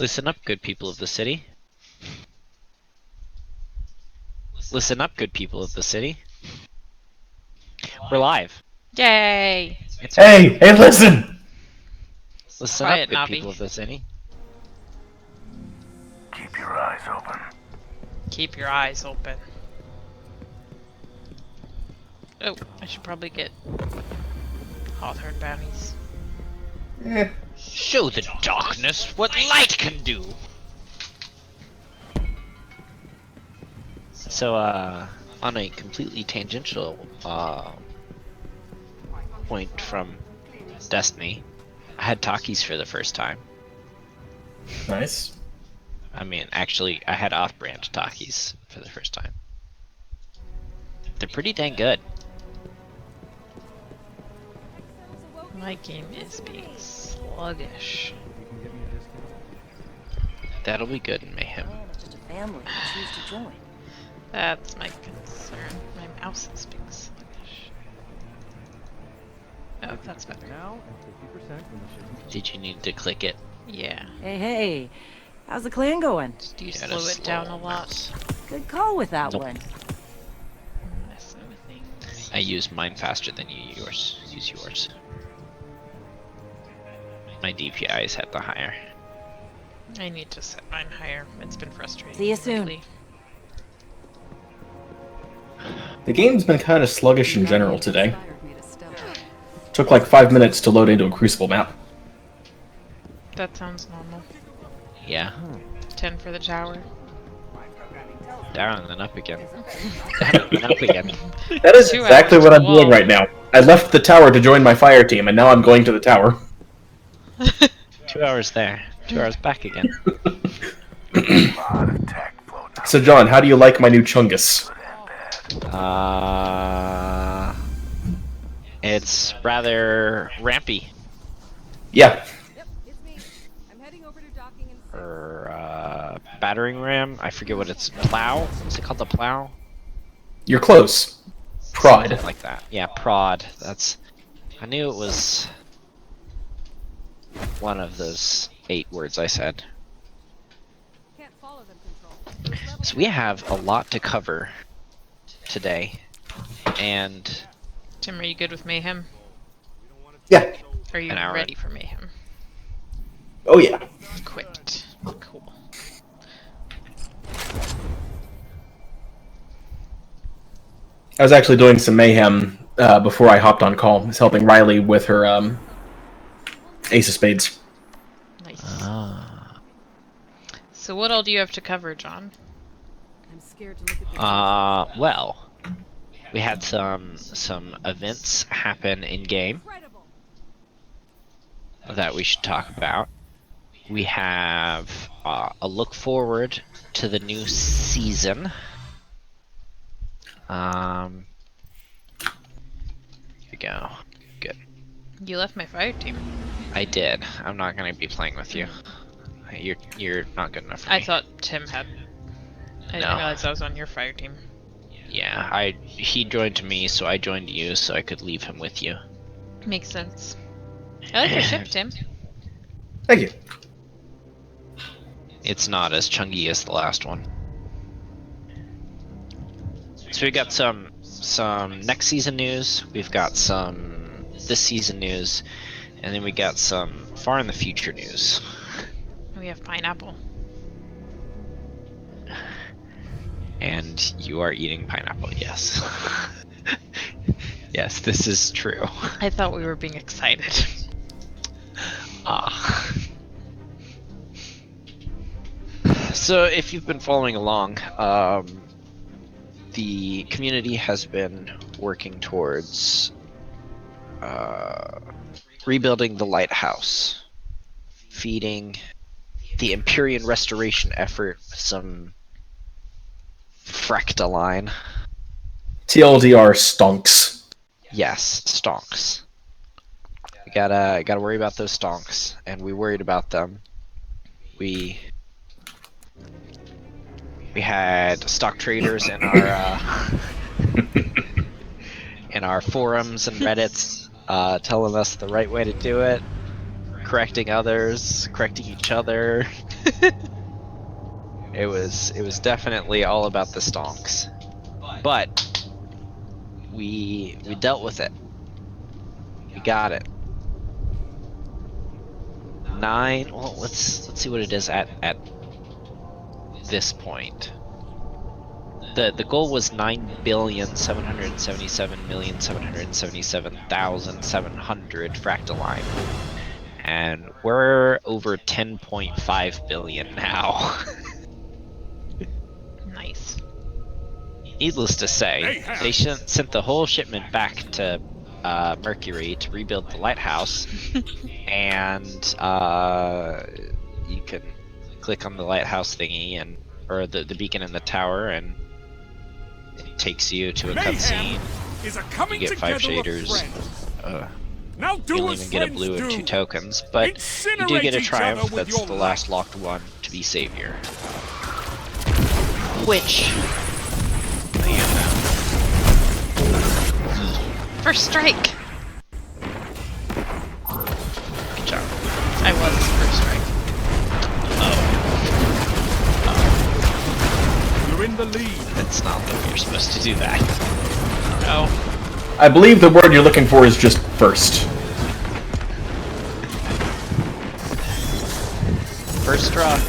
Listen up, good people of the city. Listen up, good people of the city. We're live. Yay! It's Hey, listen! Listen Quiet, up, good Nobby. people of the city. Keep your eyes open. Keep your eyes open. Oh, I should probably get Hawthorne bounties. Show the darkness what light can do. So, on a completely tangential, point from Destiny, I had Takis for the first time. Nice. I mean, actually, I had off-brand Takis for the first time. They're pretty dang good. My game is being sluggish. That'll be good in Mayhem. Just a family who choose to join. That's my concern. My mouse is being sluggish. Oh, that's better. Did you need to click it? Yeah. Hey, how's the clan going? Do you You gotta slow it down a slow lot? mouse. Good call with that Nope. one. Messing with things. I use mine faster than you use yours. My DPI is at the higher. I need to set mine higher. It's been frustrating. See you soon. lately. The game's been kind of sluggish in general today. Took like 5 minutes to load into a Crucible map. That sounds normal. Yeah. 10 for the tower. Down and then up again. Down and then up again. That is 2 exactly hours what to I'm doing wall. right now. I left the tower to join my fire team, and now I'm going to the tower. 2 hours there. 2 hours back again. Lot of tech floating So, John, how do you like my new Chungus? It's rather rampy. Yeah. Yep, it's me. I'm heading over to docking and Or, battering ram. I forget what it's. Plow? Is it called the plow? You're close. Prod. Something like that. Yeah, prod. That's. I knew it was one of those 8 words I said. can't follow them, Control. So we have a lot to cover today, and Tim, are you good with Mayhem? Yeah. Are you An hour. ready for Mayhem? Oh, yeah. Equipped. Cool. I was actually doing some mayhem before I hopped on call. I was helping Riley with her Ace of Spades. Nice. So what all do you have to cover, John? I'm scared to look at the well, we had some events happen in game incredible. that we should talk about. We have a look forward to the new season. Here we go. Good. You left my fire team. I did. I'm not gonna be playing with you. You're not good enough for me. I thought Tim had. I didn't No. realize I was on your fire team. Yeah, he joined me, so I joined you, so I could leave him with you. Makes sense. I like your ship, Tim. Thank you. It's not as chungy as the last one. So we got some next season news. We've got some this season news, and then we got some far in the future news. We have pineapple. And you are eating pineapple, yes. Yes, this is true. I thought we were being excited. So if you've been following along, the community has been working towards rebuilding the lighthouse, feeding the Empyrean restoration effort some fractaline. TLDR stonks. Yes, stonks. We gotta worry about those stonks, and we worried about them. We had stock traders in our forums and Reddits telling us the right way to do it. correcting others, correcting each other. It was definitely all about the stonks, but we dealt with it. We got it. 9. Well, let's see what it is at this point. The goal was 9,777,777,700 fractaline, and we're over 10.5 billion now. Nice. Needless to say, they sent the whole shipment back to Mercury to rebuild the lighthouse, and you can click on the lighthouse thingy or the beacon in the tower, and it takes you to a cutscene. You get 5 shaders. Now You do don't as even get a friends blue and do. 2 tokens, but you do Incinerate get a each triumph. other with That's your the last locked one to be savior. Which I am now. First strike! Good job. I was first strike. You're in the lead. That's not the way you're supposed to do that. Oh. I believe the word you're looking for is just first. First struck.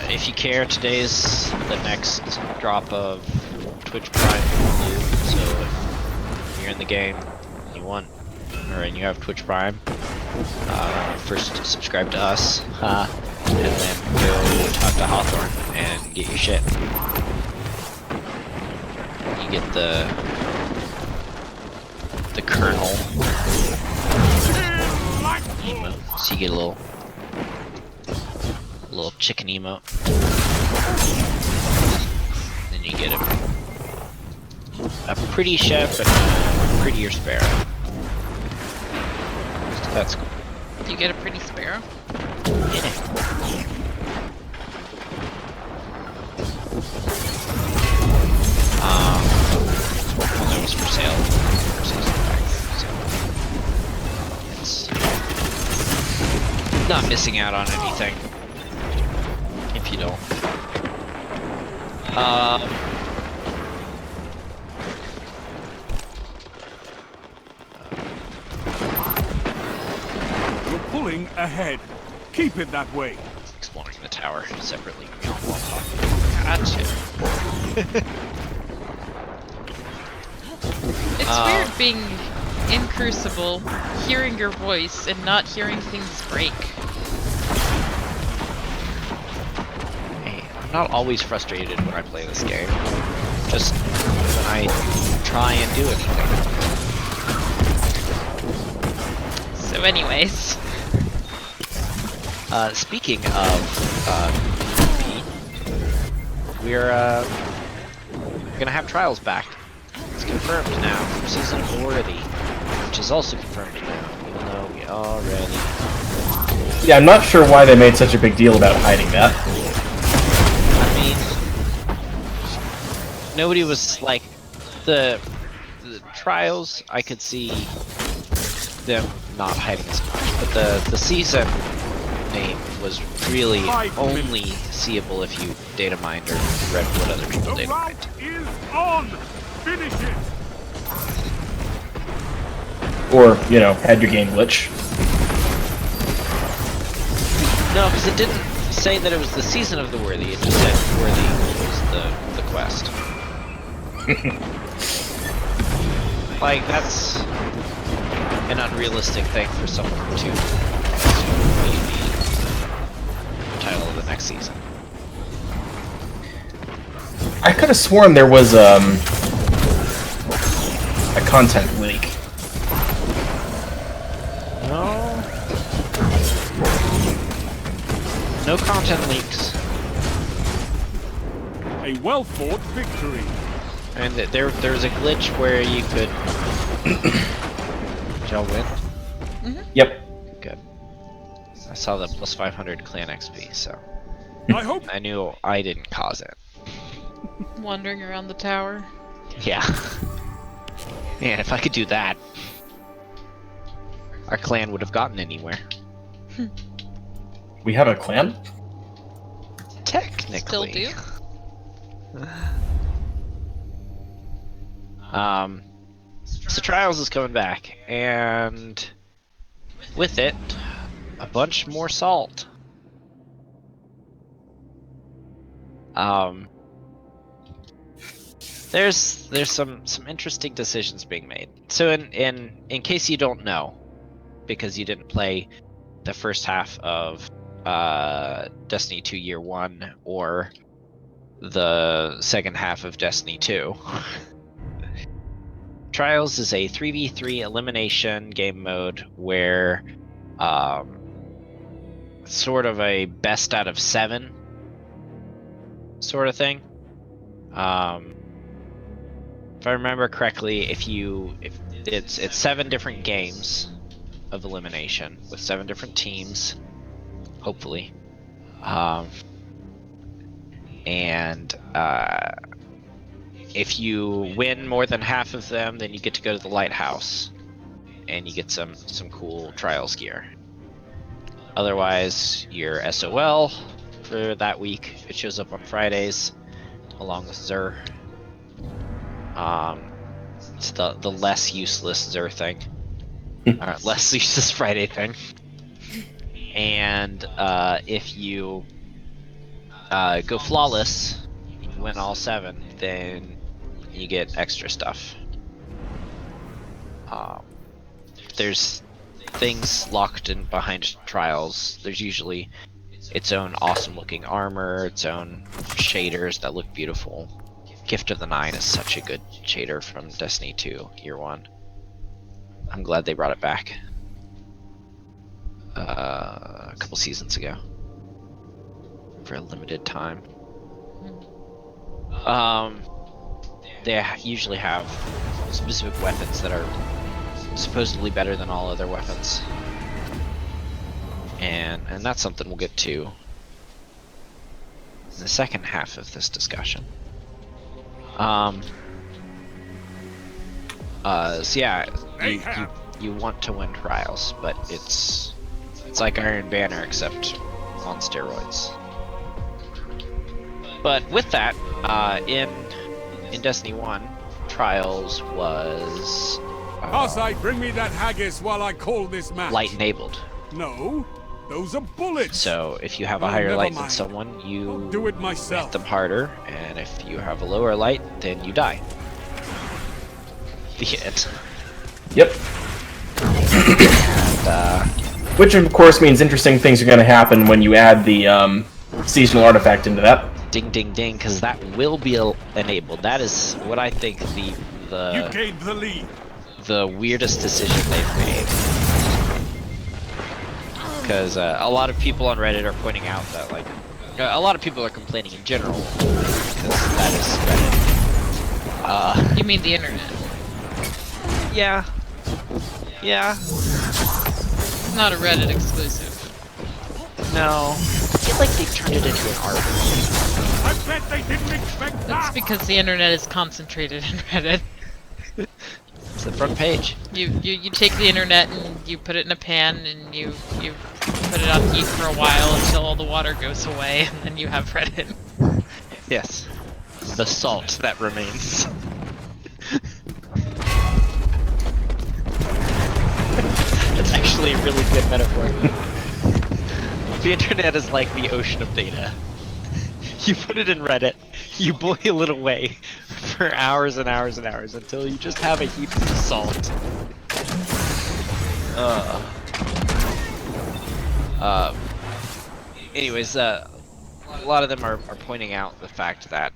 If you care, today's the next drop of Twitch Prime Blue, so if you're in the game, you want, and you have Twitch Prime, first subscribe to us, and then go talk to Hawthorne and get your shit. You get the Colonel emote, so you get a little chicken emote. Then you get a pretty chef and a prettier sparrow. So that's cool. You get a pretty sparrow? Yeah. Well, that was for sale for season pack, so it's not missing out on anything if you don't. You're pulling ahead. Keep it that way. Exploring the tower separately while talking. Gotcha. It's weird being in Crucible, hearing your voice, and not hearing things break. Hey, I'm not always frustrated when I play this game. Just when I try and do anything. So anyways. Speaking of PvP, we're gonna have trials back. It's confirmed now for Season of the Worthy, which is also confirmed now, even though we already... Yeah, I'm not sure why they made such a big deal about hiding that. I mean, nobody was like... The trials, I could see them not hiding as much, but the season name was really only seeable if you data mined or read what other people The data mined. route is on. Finish it. Or, you know, had your game glitch. No, because it didn't say that it was the season of the Worthy, it just said Worthy was the quest. Like, that's an unrealistic thing for someone to be the title of the next season. I could have sworn there was a content leak. No content leaks. A well-fought victory. And there was a glitch where you could... Did y'all win? Yep. Good. I saw the plus 500 clan XP, so I hope I knew I didn't cause it. Wandering around the tower. Yeah. Man, if I could do that, our clan would have gotten anywhere. We have a clan? Technically. Still do? So Trials is coming back, and with it, a bunch more salt. There's some interesting decisions being made. So in case you don't know, because you didn't play the first half of Destiny 2 Year 1 or the second half of Destiny 2. Trials is a 3v3 elimination game mode where sort of a best out of 7 sort of thing. If I remember correctly, if it's 7 different games of elimination with 7 different teams, hopefully. If you win more than half of them, then you get to go to the lighthouse, and you get some cool Trials gear. Otherwise, you're SOL for that week. It shows up on Fridays, along with Xur. It's the less useless Xur thing, or less useless Friday thing. And if you go flawless, you win all 7, then you get extra stuff. There's things locked in behind Trials. There's usually its own awesome looking armor, its own shaders that look beautiful. Gift of the Nine is such a good shader from Destiny 2 Year 1. I'm glad they brought it back a couple seasons ago for a limited time. They usually have specific weapons that are supposedly better than all other weapons, and that's something we'll get to in the second half of this discussion. So yeah, you want to win Trials, but it's like Iron Banner except on steroids. But with that, in Destiny 1, Trials was Arcite, bring me that haggis while I call this match. light enabled. No, those are bullets. So if you have a Oh, higher never light than mind. someone, I'll you do it hit myself. them harder, and if you have a lower light, then you die. The end. Yep. And, Which of course means interesting things are going to happen when you add the seasonal artifact into that. ding ding ding, because that will be enabled. That is what I think You gained the lead. the weirdest decision they've made. Because a lot of people on Reddit are pointing out that, like, a lot of people are complaining in general, because that is Reddit. You mean the internet? Yeah. Yeah. It's not a Reddit exclusive. No. I feel like they've turned it into an art. I bet they didn't expect That's that. because the internet is concentrated in Reddit. It's the front page. You take the internet and you put it in a pan and you put it on heat for a while until all the water goes away, and then you have Reddit. Yes. The salt that remains. That's actually a really good metaphor. The internet is like the ocean of data. You put it in Reddit, you boil it away for hours and hours and hours until you just have a heap of salt. Anyways, a lot of them are pointing out the fact that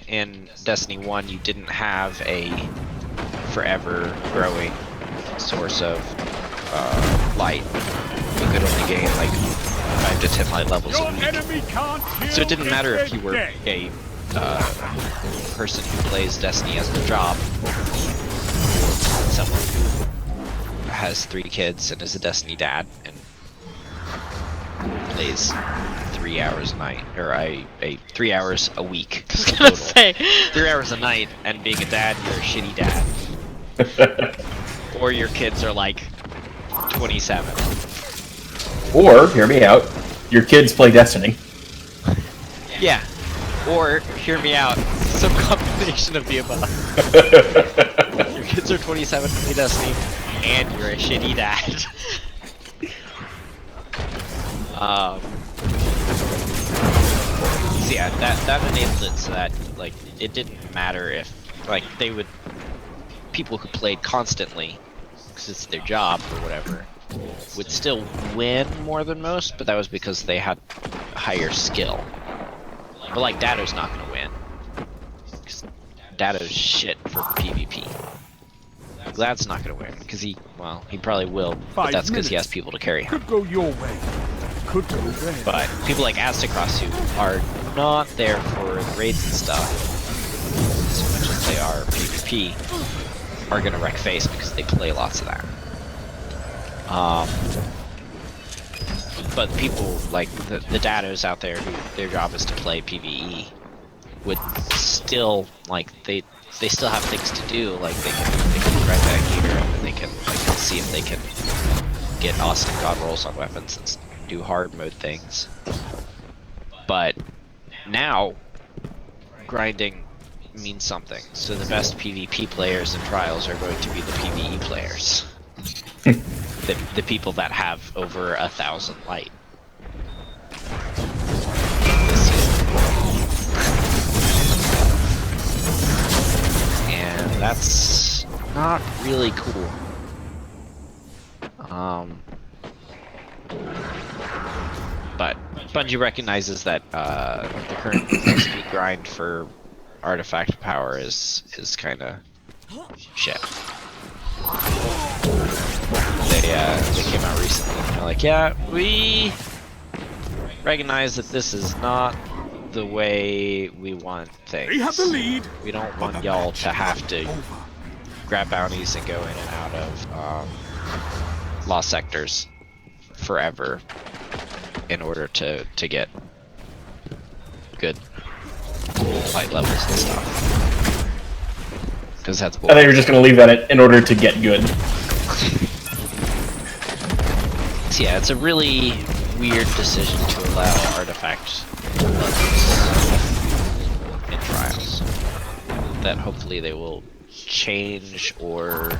in Destiny 1 you didn't have a forever growing source of light. You could only gain like 5 to 10 light levels Your a week. enemy can't kill So it didn't matter if you were dead. a person who plays Destiny as a job, or someone who has 3 kids and is a Destiny dad and plays 3 3 hours a night, or 3 hours a week. I was gonna total. say. 3 hours a night, and being a dad, you're a shitty dad. Or your kids are like 27. Or, hear me out, your kids play Destiny. Yeah. Or, hear me out, some combination of the above. Your kids are 27, play Destiny, and you're a shitty dad. So yeah, that enabled it so that, like, it didn't matter if, like, people who played constantly, because it's their job or whatever, would still win more than most, but that was because they had higher skill. But like Dado's not gonna win. Cause Dado's shit for PvP. Glad's not gonna win, because he probably will, but that's because he has people to carry him. Could go your way. Could go there. But people like Aztecross who are not there for the raids and stuff, so much as they are PvP, are gonna wreck face because they play lots of that. But people like the Dados out there who their job is to play PvE would still, like, they still have things to do, like they can grind that gear and they can see if they can get awesome god rolls on weapons and do hard mode things. But now grinding means something, so the best PvP players in Trials are going to be the PvE players. the people that have over 1,000 light. And that's not really cool. But Bungie recognizes that the current speed grind for artifact power is kind of shit. They came out recently and they're like, yeah, we recognize that this is not the way we want things. They have the lead. We don't want y'all to have to grab bounties and go in and out of lost sectors forever in order to get good fight levels and stuff. Because that's I think you're just going to leave that in order to get good. So yeah, it's a really weird decision to allow artifact levels in Trials. That hopefully they will change or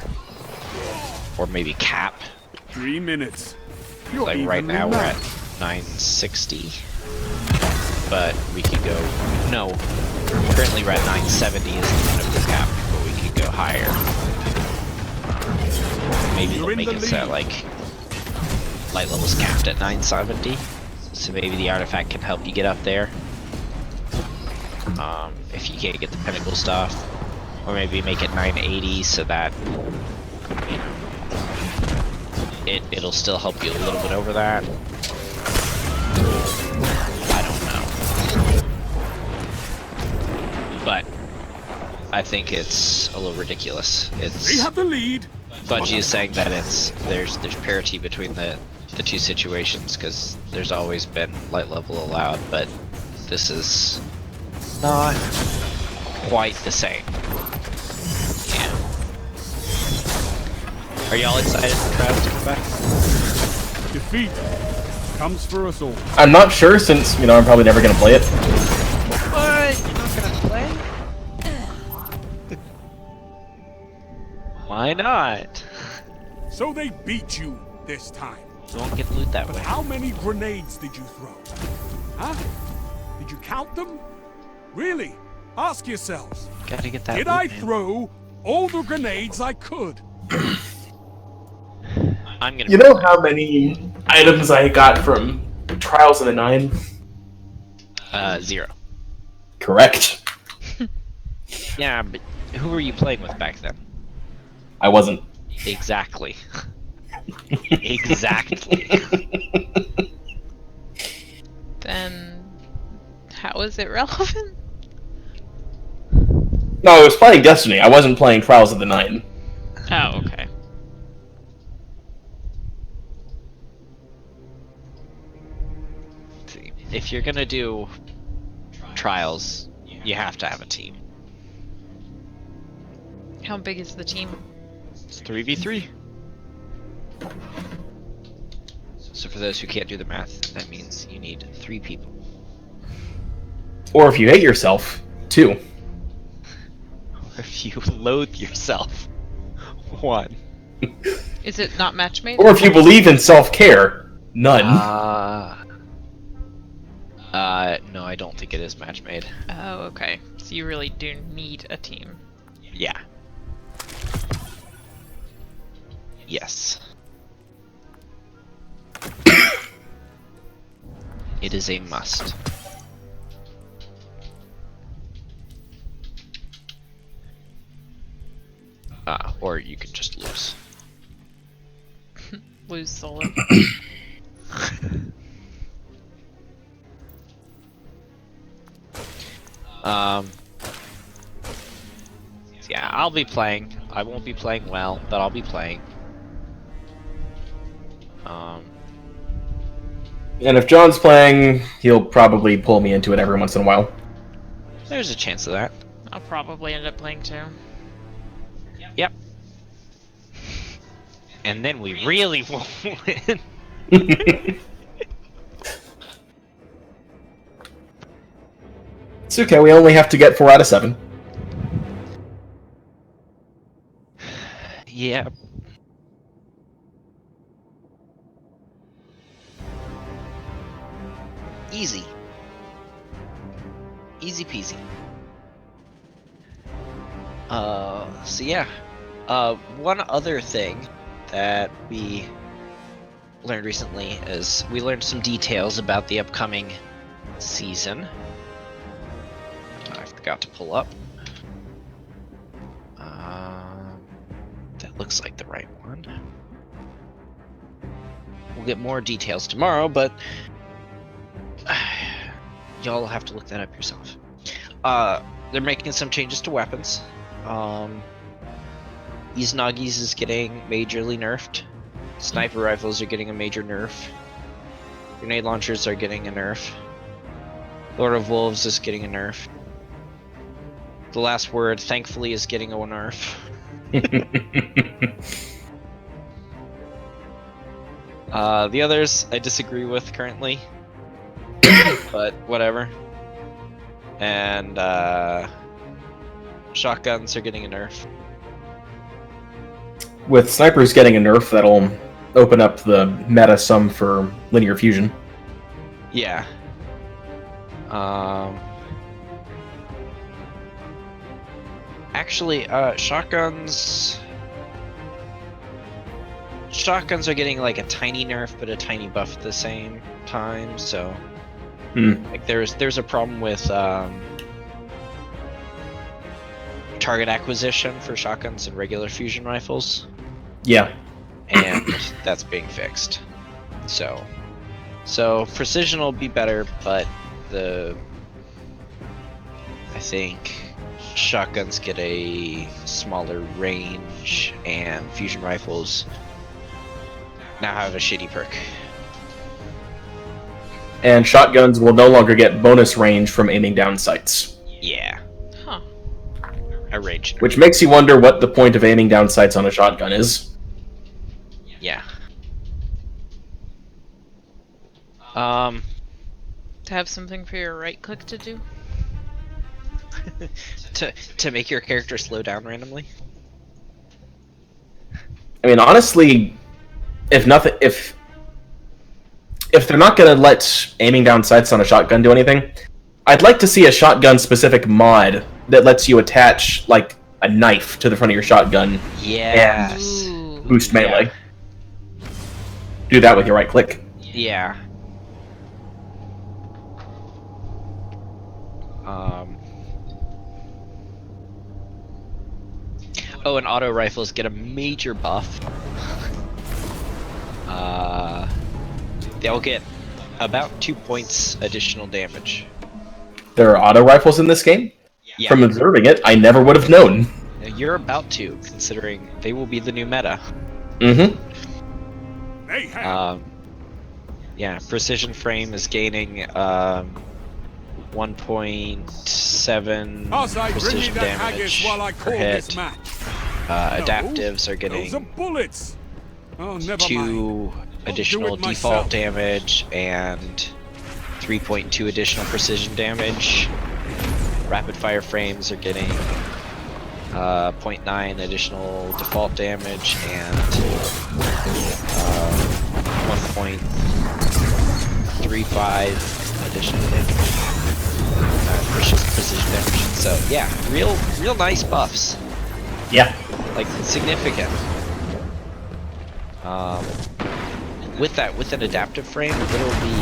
maybe cap. 3 minutes. Like right now we're at 960, but we could go. No, currently we're at 970 is the kind of the cap, but we could go higher. Maybe they'll make it so like light levels capped at 970, so maybe the artifact can help you get up there. If you can't get the pinnacle stuff, or maybe make it 980 so that you know it'll still help you a little bit over that. I don't know, but I think it's a little ridiculous. They It's have the lead. Bungie is saying that there's parity between the two situations because there's always been light level allowed, but this is not quite the same. Yeah. Are y'all excited for Travis to come back? Defeat comes for us all. I'm not sure since, I'm probably never going to play it. What? You're not gonna play? Why not? So they beat you this time. You won't get loot that way. How many grenades did you throw? Huh? Did you count them? Really? Ask yourselves. Gotta get that Did loot, I man. throw all the grenades I could? I'm gonna. You know how many items I got from Trials in the 9? 0. Correct. Yeah, but who were you playing with back then? I wasn't. Exactly. Exactly. Then how is it relevant? No, I was playing Destiny. I wasn't playing Trials of the 9. Oh, okay. See, if you're gonna do trials, you have to have a team. How big is the team? It's 3v3. So for those who can't do the math, that means you need 3 people. Or if you hate yourself, 2. If you loathe yourself, 1. Is it not match made? Or if you believe in self-care, none. No, I don't think it is match made. Oh, okay. So you really do need a team. Yeah. Yes. It is a must. Or you could just lose. Lose solo. Yeah, I'll be playing. I won't be playing well, but I'll be playing. And if John's playing, he'll probably pull me into it every once in a while. There's a chance of that. I'll probably end up playing too. Yep. And then we really won't win. It's okay, we only have to get 4 out of 7. Yeah. Easy. Easy peasy. So yeah. One other thing that we learned recently is we learned some details about the upcoming season. I forgot to pull up. That looks like the right one. We'll get more details tomorrow, but y'all will have to look that up yourself. They're making some changes to weapons. Izanagi's is getting majorly nerfed. Sniper rifles are getting a major nerf. Grenade launchers are getting a nerf. Lord of Wolves is getting a nerf. The Last Word, thankfully, is getting a nerf. The others I disagree with currently. But whatever. And shotguns are getting a nerf. With snipers getting a nerf, that'll open up the meta some for linear fusion. Yeah. Actually, shotguns are getting like a tiny nerf, but a tiny buff at the same time. So, like, there's a problem with target acquisition for shotguns and regular fusion rifles. Yeah. And that's being fixed. So precision will be better, but I think shotguns get a smaller range, and fusion rifles now have a shitty perk. And shotguns will no longer get bonus range from aiming down sights. Yeah. Huh. A range. Which makes you wonder what the point of aiming down sights on a shotgun is. Yeah. To have something for your right click to do? to make your character slow down randomly. I mean, honestly, if they're not going to let aiming down sights on a shotgun do anything, I'd like to see a shotgun-specific mod that lets you attach, like, a knife to the front of your shotgun. Yes. Ooh. Boost melee. Do that with your right click. Yeah. Oh, and auto rifles get a major buff. They'll get about 2 points additional damage. There are auto rifles in this game? Yeah. From observing it, I never would have known. You're about to, considering they will be the new meta. Mm-hmm. Mayhem. Yeah, precision frame is gaining 1.7 As I bring you precision that haggis damage while I per call this hit. match. Adaptives are Those are getting bullets. Oh, never 2 mind. I'll do additional it default myself. damage and 3.2 additional precision damage. Rapid fire frames are getting 0.9 additional default damage and 1.35 additional damage. Precision damage. So yeah, real nice buffs. Yeah. Like significant. With an adaptive frame, it'll be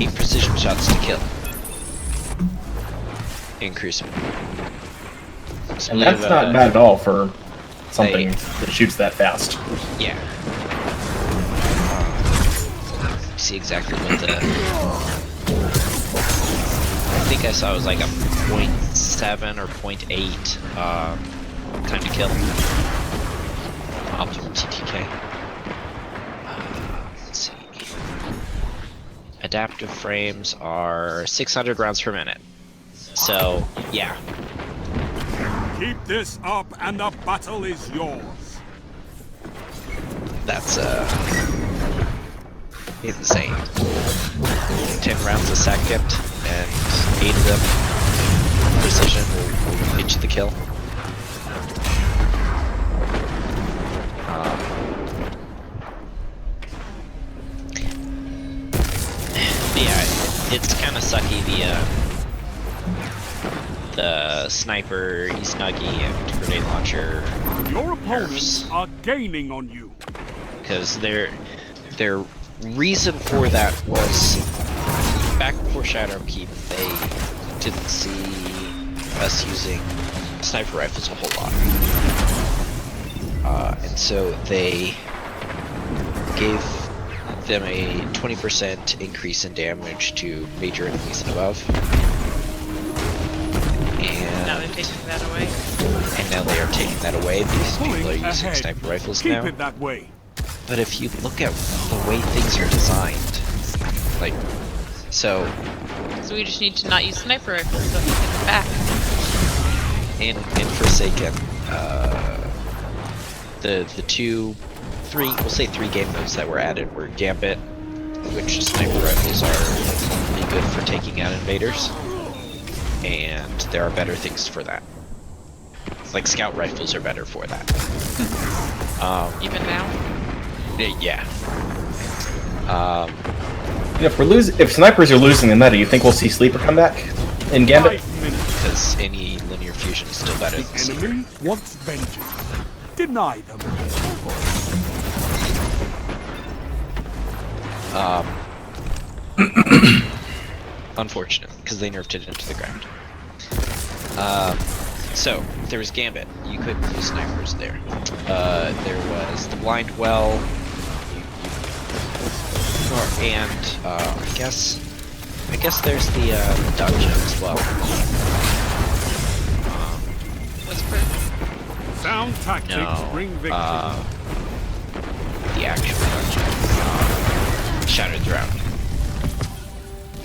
8 precision shots to kill. In Crucible. So And we that's have, not bad at all for something Hey. that shoots that fast. Yeah. See exactly what the. I think I saw it was like a 0.7 or 0.8 time to kill. Optimum TTK. Let's see. Adaptive frames are 600 rounds per minute. So, yeah. Keep this up and the battle is yours. That's insane. 10 rounds a second, and 8 of them precision will get you the kill. Yeah, it's kind of sucky the sniper, snuggie, and grenade launcher Your opponents nerfs. are gaining on you. Because their reason for that was back before Shadowkeep, they didn't see us using sniper rifles a whole lot, and so they gave them a 20% increase in damage to major enemies and above. Now they're taking that away. And now they are taking that away because people are Pulling using ahead. sniper rifles Keep now. it that way. But if you look at the way things are designed, like, so So we just need to not use sniper rifles so we can get back. in Forsaken, the we'll say three game modes that were added were Gambit, which sniper rifles are really good for taking out invaders, and there are better things for that. Like scout rifles are better for that. Even now? Yeah. If snipers are losing the meta, you think we'll see Sleeper come back in Gambit? 5 minutes. Because any linear fusion is still better than The Sleeper. enemy wants vengeance. Deny them. Unfortunate, because they nerfed it into the ground. So, there was Gambit. You couldn't use snipers there. There was the Blind Well, and I guess there's the dungeon as well. Whisper. Sound tactics No, bring victory. the actual dungeon. Shattered Throne.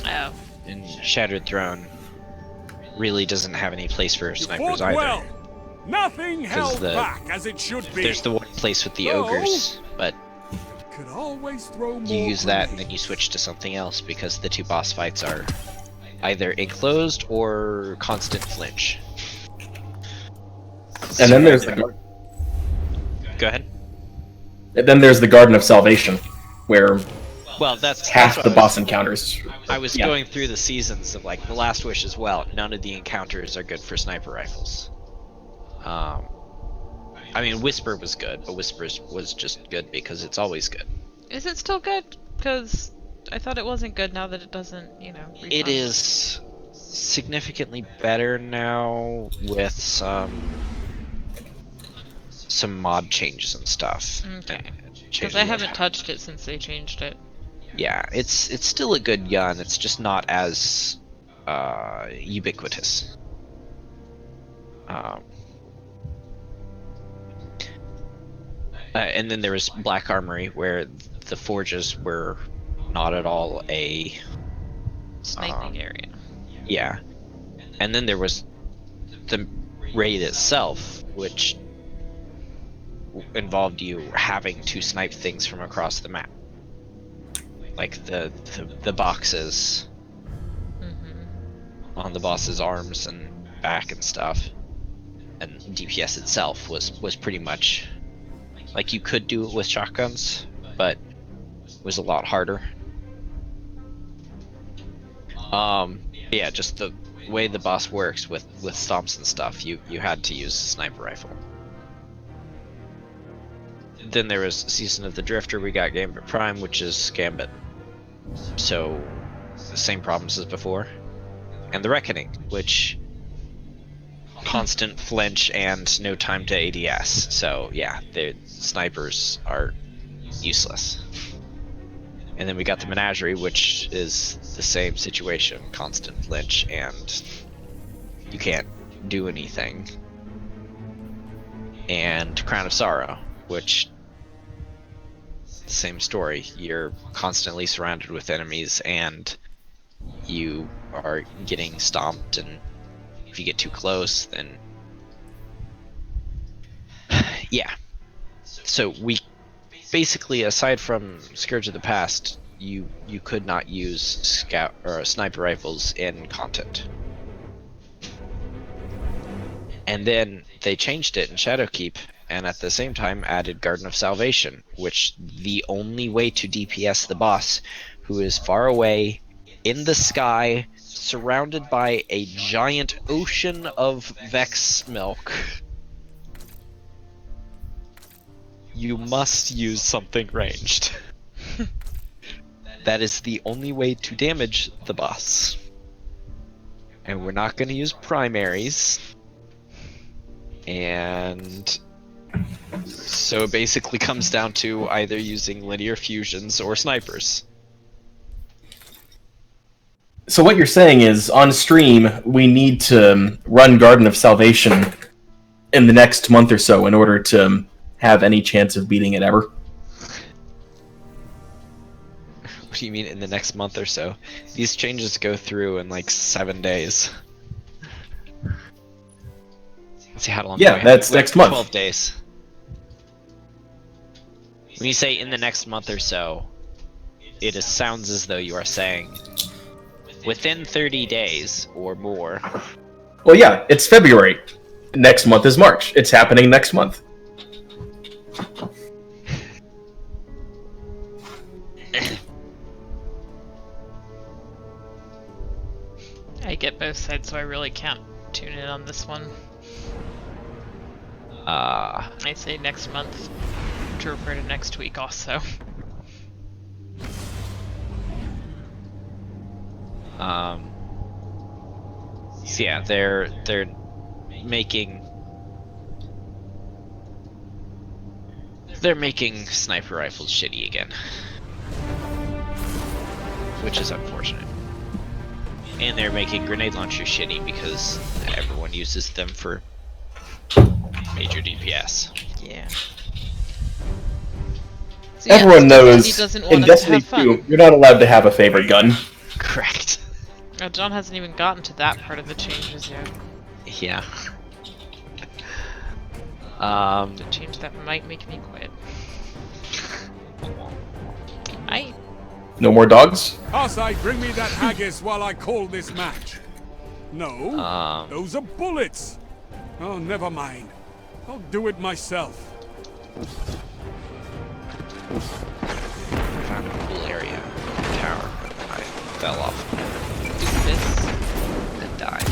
Oh. And Shattered Throne really doesn't have any place for You snipers fought either. well. Nothing held the- back as it should be. There's the one place with the Oh. ogres, but Could always throw more you use that and grenades. then you switch to something else because the two boss fights are either enclosed or constant flinch. And then there's Go ahead. the Garden of Salvation, where Well, that's half what the I boss was, encounters. I was yeah. going through the seasons of like the Last Wish as well. None of the encounters are good for sniper rifles. I mean, Whisper was good, but Whisper was just good because it's always good. Is it still good? Because I thought it wasn't good now that it doesn't, refund. It is significantly better now with some mod changes and stuff. Okay. Changes Because I that haven't happen. touched it since they changed it. Yeah, it's still a good gun. It's just not as ubiquitous. And then there was Black Armory, where the forges were not at all a Sniping area. yeah. And then there was the raid itself, which involved you having to snipe things from across the map, like the boxes on the boss's arms and back and stuff. And DPS itself was pretty much like you could do it with shotguns, but it was a lot harder. Yeah, just the way the boss works with stomps and stuff, you had to use a sniper rifle. Then there was Season of the Drifter. We got Gambit Prime, which is Gambit, so the same problems as before. And the Reckoning, which constant flinch and no time to ADS. So yeah, the snipers are useless. And then we got the Menagerie, which is the same situation, constant flinch, and you can't do anything. And Crown of Sorrow, which same story. You're constantly surrounded with enemies, and you are getting stomped, and if you get too close, then yeah. So we basically, aside from Scourge of the Past, you could not use scout or sniper rifles in content. And then they changed it in Shadowkeep, and at the same time added Garden of Salvation, which the only way to DPS the boss, who is far away in the sky, surrounded by a giant ocean of Vex milk, you must use something ranged. That is the only way to damage the boss. And we're not going to use primaries. And so it basically comes down to either using linear fusions or snipers. So what you're saying is, on stream, we need to run Garden of Salvation in the next month or so in order to have any chance of beating it ever? What do you mean in the next month or so? These changes go through in like 7 days. Let's see how long. Yeah, that's next month. 12 days. When you say in the next month or so, sounds as though you are saying within 30 days or more. Well, yeah, it's February. Next month is March. It's happening next month. I get both sides, so I really can't tune in on this one. I say next month to refer to next week also. So yeah, they're making sniper rifles shitty again, which is unfortunate. And they're making grenade launchers shitty because everyone uses them for major DPS. Yeah. So yeah, Everyone knows doesn't want in us to Destiny have fun. 2, you're not allowed to have a favorite gun. Correct. Oh, John hasn't even gotten to that part of the changes yet. Yeah. The change that might make me quit. No more dogs? Arsai, bring me that haggis while I call this match. No, those are bullets. Oh, never mind. I'll do it myself. Found a cool area. Tower. I fell off Doofus. and died.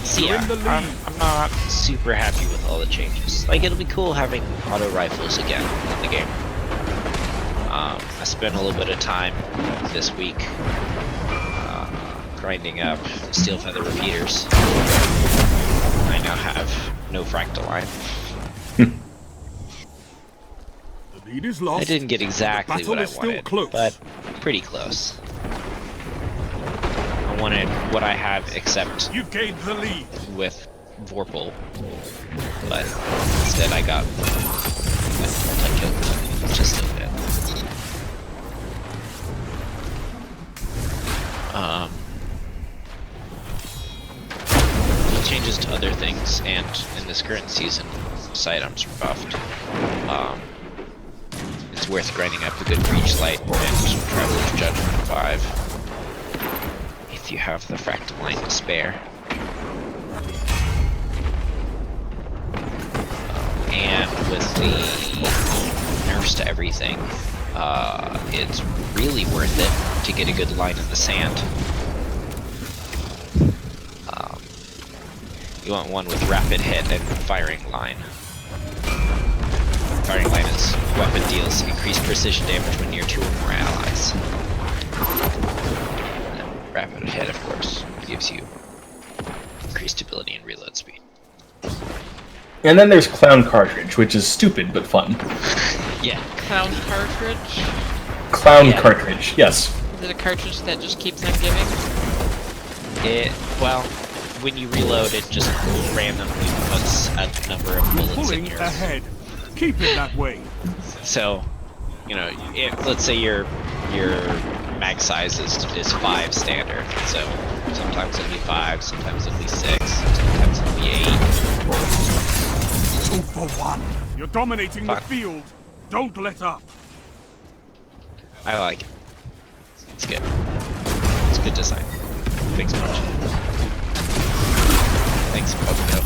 So You're yeah, in the lead. I'm not super happy with all the changes. Like, it'll be cool having auto rifles again in the game. I spent a little bit of time this week grinding up steel feather repeaters. I now have no fractal line. The lead is lost. I didn't get exactly The what I battle is still wanted, close. but pretty close. I wanted what I have, except You've gained the lead. with Vorpal, but instead I got multi-kill, which is still good. Changes to other things, and in this current season, sidearms are buffed. It's worth grinding up a good breach light and Traveler's Judgment 5 if you have the fractal line to spare. And with the nerfs to everything, it's really worth it to get a good line in the sand. You want one with rapid hit and firing line. Firing line is weapon deals increased precision damage when near 2 or more allies. And rapid hit, of course, gives you increased ability and reload speed. And then there's Clown Cartridge, which is stupid but fun. Yeah. Clown cartridge? Clown Cartridge, yes. Is it a cartridge that just keeps on giving? Well, when you reload, it just randomly puts a number of bullets in Pulling your... ahead. Keep it that way. So, you know, let's say your mag size is 5 standard. So sometimes it'll be 5, sometimes it'll be 6, sometimes it'll be 8. 2 for 1. You're dominating the field. Don't let up. I like it. It's good. It's good design. Thanks much. Thanks, Bungo.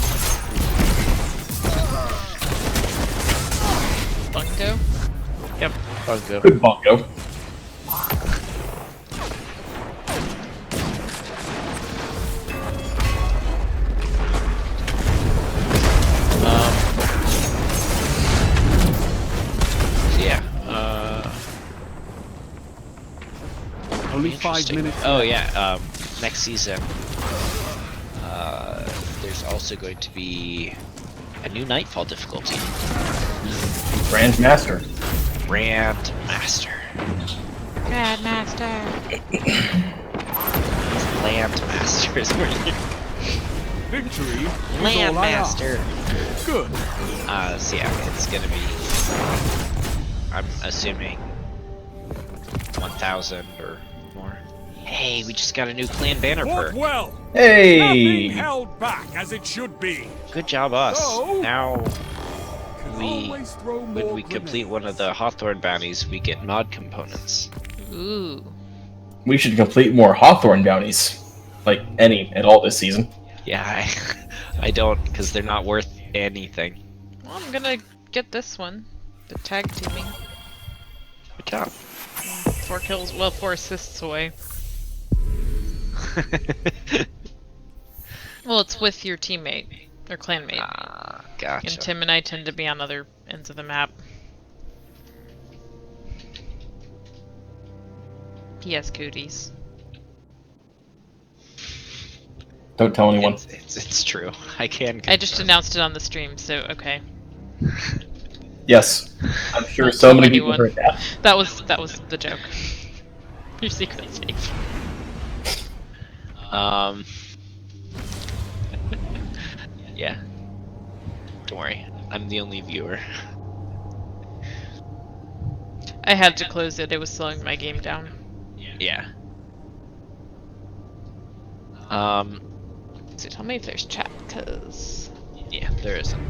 Bungo? Yep, Bungo. Good Bongo. Yeah. Only 5 minutes. Oh yeah. Next season, there's also going to be a new Nightfall difficulty. Grandmaster. Grandmaster. Grandmaster. Landmaster is where you... Victory is all I ask. Landmaster. Good. So yeah, it's gonna be... I'm assuming 1,000 or more. Hey, we just got a new clan banner Fought perk. well. Hey! Nothing held back as it should be. Good job, us. So- Now, Can always throw when more we complete grenades. one of the Hawthorne bounties, we get mod components. Ooh. We should complete more Hawthorne bounties. Like, any at all this season. Yeah, I don't, because they're not worth anything. Well, I'm gonna get this one. The tag teaming. Good job. 4 kills, well, 4 assists away. Well, it's with your teammate, or clanmate. Gotcha. And Tim and I tend to be on other ends of the map. P.S. Cooties. Don't tell anyone. It's true. I can. I just confirm. announced it on the stream, so okay. Yes. I'm sure Don't so tell many people anyone. heard that. That was the joke. Your secret's safe. Yeah. Don't worry. I'm the only viewer. I had to close it. It was slowing my game down. Yeah. So tell me if there's chat, cause Yeah, there isn't.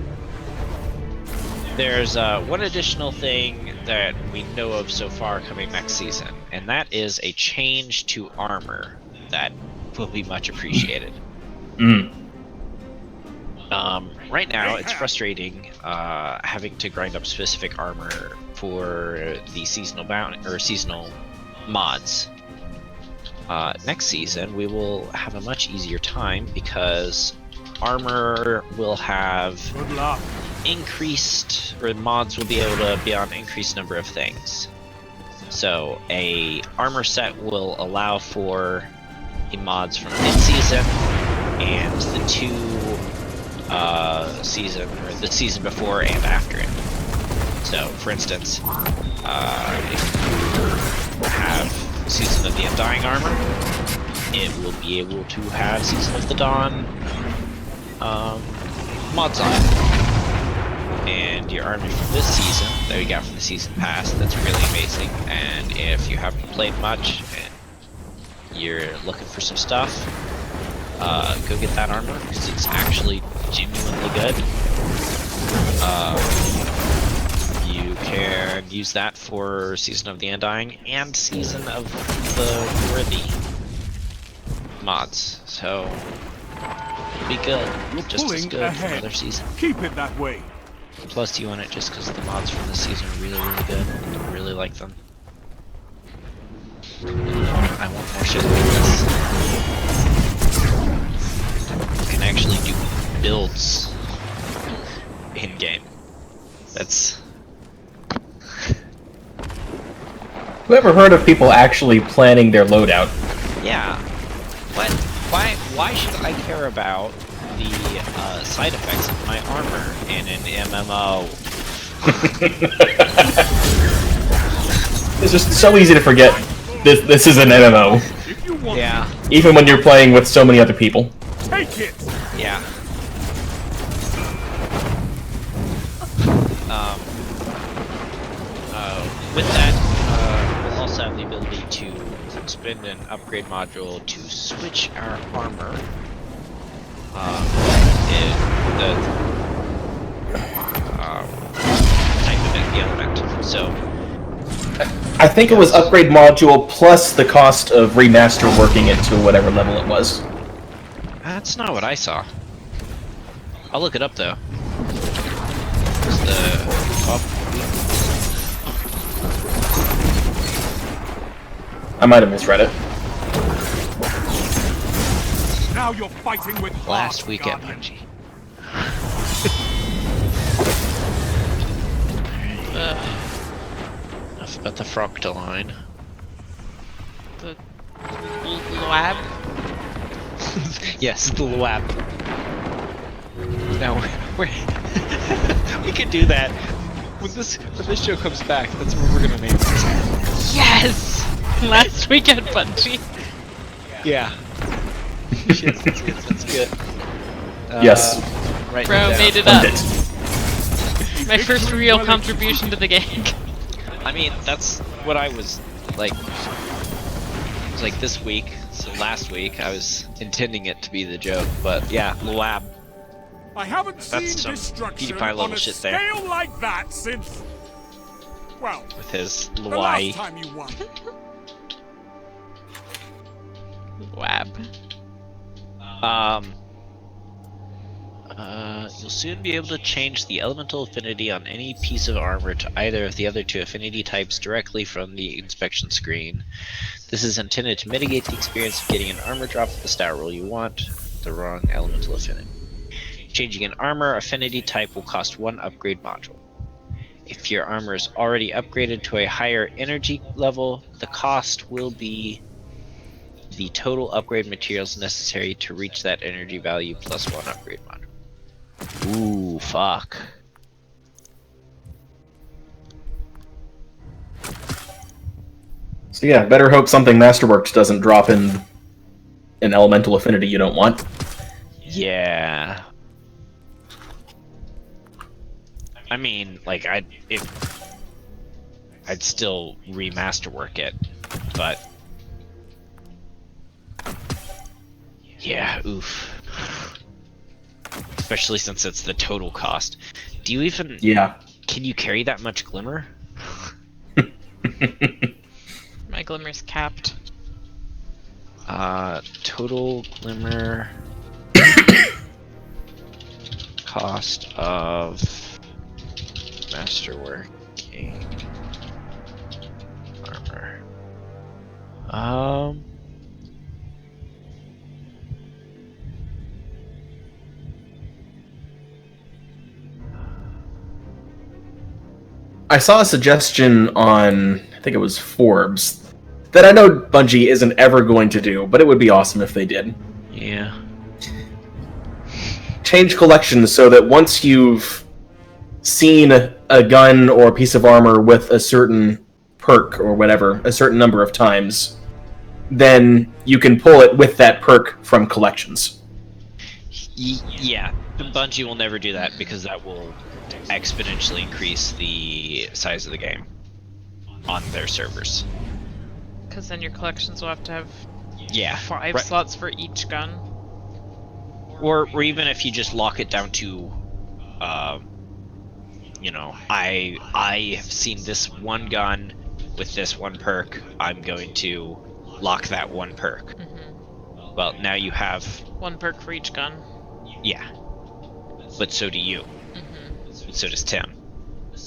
There's one additional thing that we know of so far coming next season, and that is a change to armor that will be much appreciated. Right now, it's frustrating having to grind up specific armor for the seasonal seasonal mods. Next season, we will have a much easier time because armor will have Good luck. increased, or mods will be able to be on increased number of things. So a armor set will allow for the mods from mid-season and the 2 season, or the season before and after it. So, for instance, if you have Season of the Undying armor, it will be able to have Season of the Dawn mods on it. And your army from this season that we got from the season pass, that's really amazing. And if you haven't played much and you're looking for some stuff, go get that armor because it's actually genuinely good. You can use that for Season of the Undying and Season of the Worthy mods, so it'll be good. You're just as pulling good for ahead. another season. Keep it that way. Plus, you want it just because the mods from this season are really, really good. I really like them. I want more shit like this. I can actually do builds in game. That's. Whoever heard of people actually planning their loadout? Yeah. What? Why should I care about the side effects of my armor in an MMO? It's just so easy to forget. This is an MMO. If you want Yeah. Even when you're playing with so many other people. take it. Yeah. With that, we'll also have the ability to spend an upgrade module to switch our armor. Type of it, the element. So, I think it was upgrade module plus the cost of remaster working it to whatever level it was. that's not what I saw. I'll look it up though. Is the I might have misread it. Now you're fighting with last heart, week at Guardian. Bungie? Enough about the Froctaline. The lab. Yes, the lab. No, we're we could do that. When this show comes back, that's what we're gonna name it. Yes! Last week at Bungie. Yeah. Shit, that's good. Yes. Right. Bro made it Fund up. it. My first real contribution to the game. I mean, that's what I was like. It was like this week. So last week, I was intending it to be the joke, but yeah, the lab. I haven't seen That's some destruction PewDiePie level on a shit there. scale like that since, well, With his the Luai. last time you won. Lab. You'll soon be able to change the elemental affinity on any piece of armor to either of the other two affinity types directly from the inspection screen. This is intended to mitigate the experience of getting an armor drop with the stat roll you want, the wrong elemental affinity. Changing an armor affinity type will cost 1 upgrade module. If your armor is already upgraded to a higher energy level, the cost will be the total upgrade materials necessary to reach that energy value plus 1 upgrade module. Ooh, fuck. So yeah, better hope something Masterworks doesn't drop in an elemental affinity you don't want. Yeah. I mean, like, I'd still remasterwork it, but yeah, oof. Especially since it's the total cost. Do you even? Yeah. Can you carry that much glimmer? My glimmer's capped. Total glimmer cost of masterworking armor. I saw a suggestion on, I think it was Forbes, that I know Bungie isn't ever going to do, but it would be awesome if they did. Yeah. Change collections so that once you've seen a gun or a piece of armor with a certain perk or whatever, a certain number of times, then you can pull it with that perk from collections. Yeah, Bungie will never do that because that will exponentially increase the size of the game on their servers. Because then your collections will have to have Yeah, 5 right. slots for each gun. Or even if you just lock it down to, you know, I have seen this one gun with this one perk. I'm going to lock that one perk. Mm-hmm. Well, now you have 1 perk for each gun. Yeah, but so do you. Mm-hmm. So does Tim.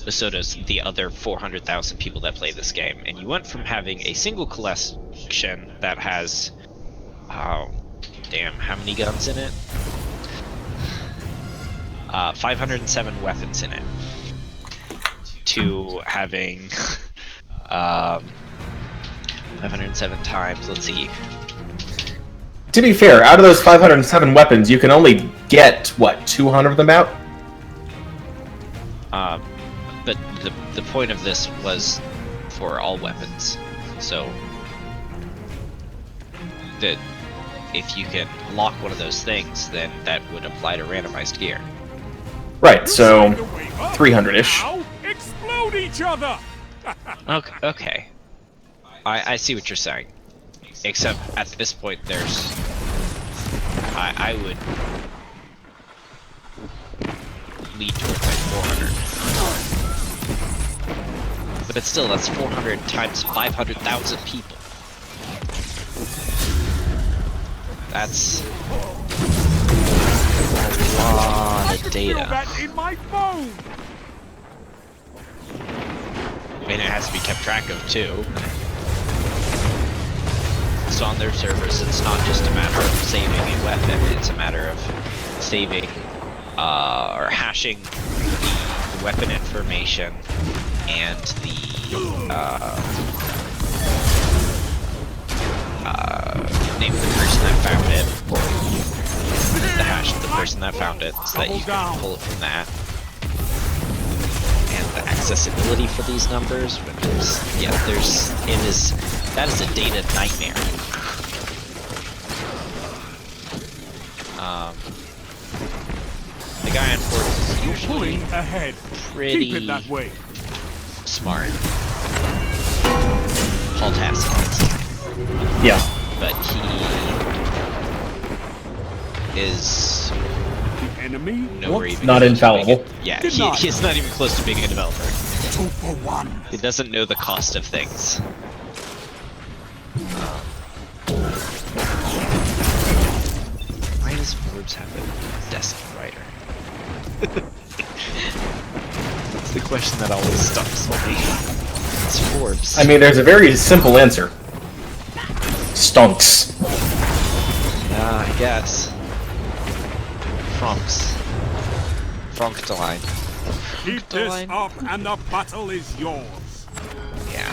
But so does the other 400,000 people that play this game. And you went from having a single collection that has, oh, damn, how many guns in it? 507 weapons in it. To having 507 times, let's see. To be fair, out of those 507 weapons, you can only get, what, 200 of them out? But the point of this was for all weapons. So that if you can lock one of those things, then that would apply to randomized gear. Right, so 300-ish. Now, explode each other! Okay. I see what you're saying. Except at this point, there's... I would lead towards like 400. But still, that's 400 times 500,000 people. That's a lot of Feel data. that in my phone! And it has to be kept track of, too. So on their servers, it's not just a matter of saving a weapon, it's a matter of saving, or hashing the weapon information and the, name of the person that found it, the hash of the person that found it, so that you can pull it from that. And the accessibility for these numbers, but that is a data nightmare. The guy on Force is usually ahead. pretty Keep it that way. smart. Paul Taskins. Yeah. But he is The enemy? nowhere even Not close to infallible. being yeah, Denied. he's not even close to being a developer. 2 for 1. He doesn't know the cost of things. Why does Forbes have a desk writer? It's the question that always stumps me. It's Forbes. I mean, there's a very simple answer. Stonks. I guess. Franks. Frankstein. Keep this up and the battle is yours. Yeah.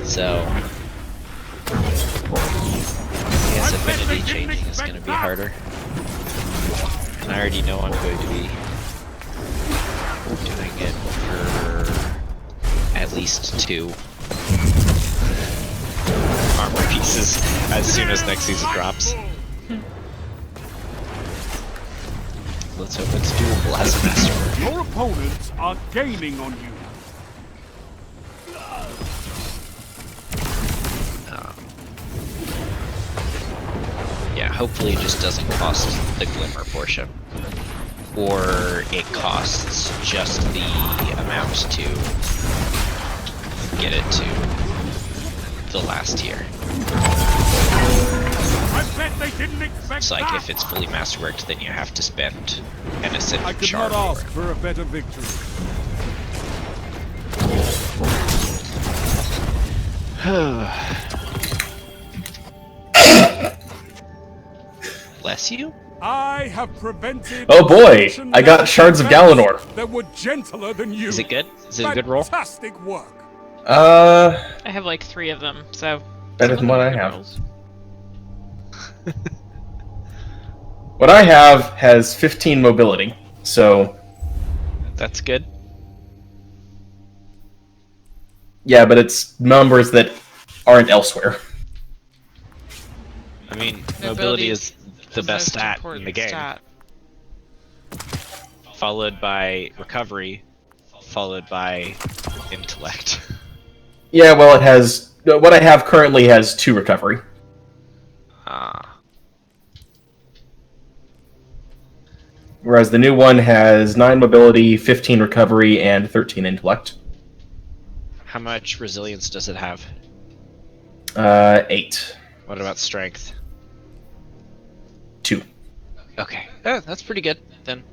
So... I guess affinity changing is going to be harder. And I already know I'm going to be doing it for at least 2 armor pieces as soon as next season drops. Let's hope it's doable as a masterwork. Your opponents are gaining on you. Yeah, hopefully it just doesn't cost the glimmer portion. Or it costs just the amount to get it to the last tier. I bet they didn't expect It's like that. if it's fully masterworked, then you have to spend an I ascendant could char not for ask it. for a better victory. Bless you? I have prevented. Oh boy, I got shards of Galanor. That were gentler than you. Is it good? Is it a good roll? Fantastic work. I have like 3 of them, so... Better some than of what them I are good have. rolls. What I have has 15 mobility, so That's good. yeah, but it's numbers that aren't elsewhere. I mean, mobility is the best most stat in important the game. stat. followed by recovery, followed by intellect. Yeah, well, it has... What I have currently has 2 recovery. Whereas the new one has 9 mobility, 15 recovery, and 13 intellect. How much resilience does it have? 8. What about strength? 2. Okay. Oh, that's pretty good, then.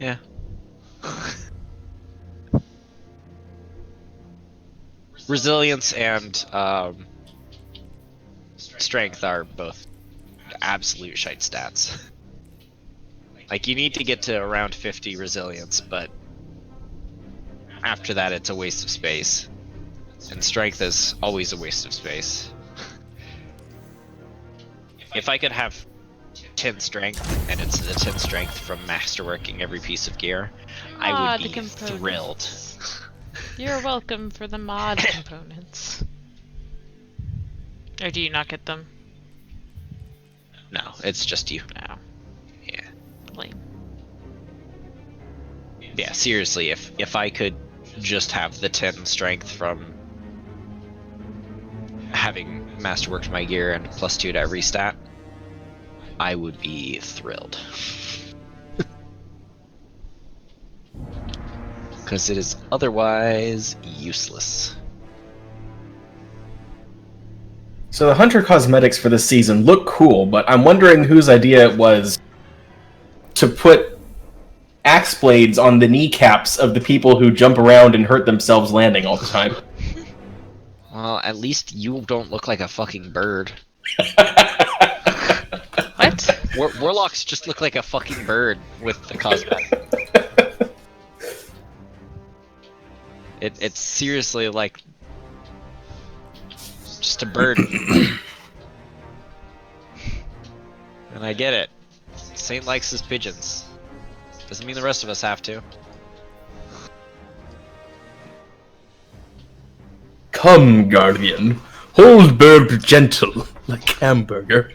Yeah. Resilience and strength are both absolute shite stats. Like, you need to get to around 50 resilience, but after that it's a waste of space. And strength is always a waste of space. If I could have 10 strength, and it's the 10 strength from masterworking every piece of gear, I would be thrilled. You're welcome for the mod components. Or do you not get them? No, it's just you. No. Yeah. Lame. Yeah, seriously, if I could just have the 10 strength from having masterworked my gear and +2 to every stat, I would be thrilled. Because it is otherwise useless. So the Hunter cosmetics for this season look cool, but I'm wondering whose idea it was to put axe blades on the kneecaps of the people who jump around and hurt themselves landing all the time. Well, at least you don't look like a fucking bird. What? Warlocks just look like a fucking bird with the cosmetic. It's seriously like just a bird. And I get it. Saint likes his pigeons. Doesn't mean the rest of us have to. Come, Guardian. Hold bird gentle, like hamburger.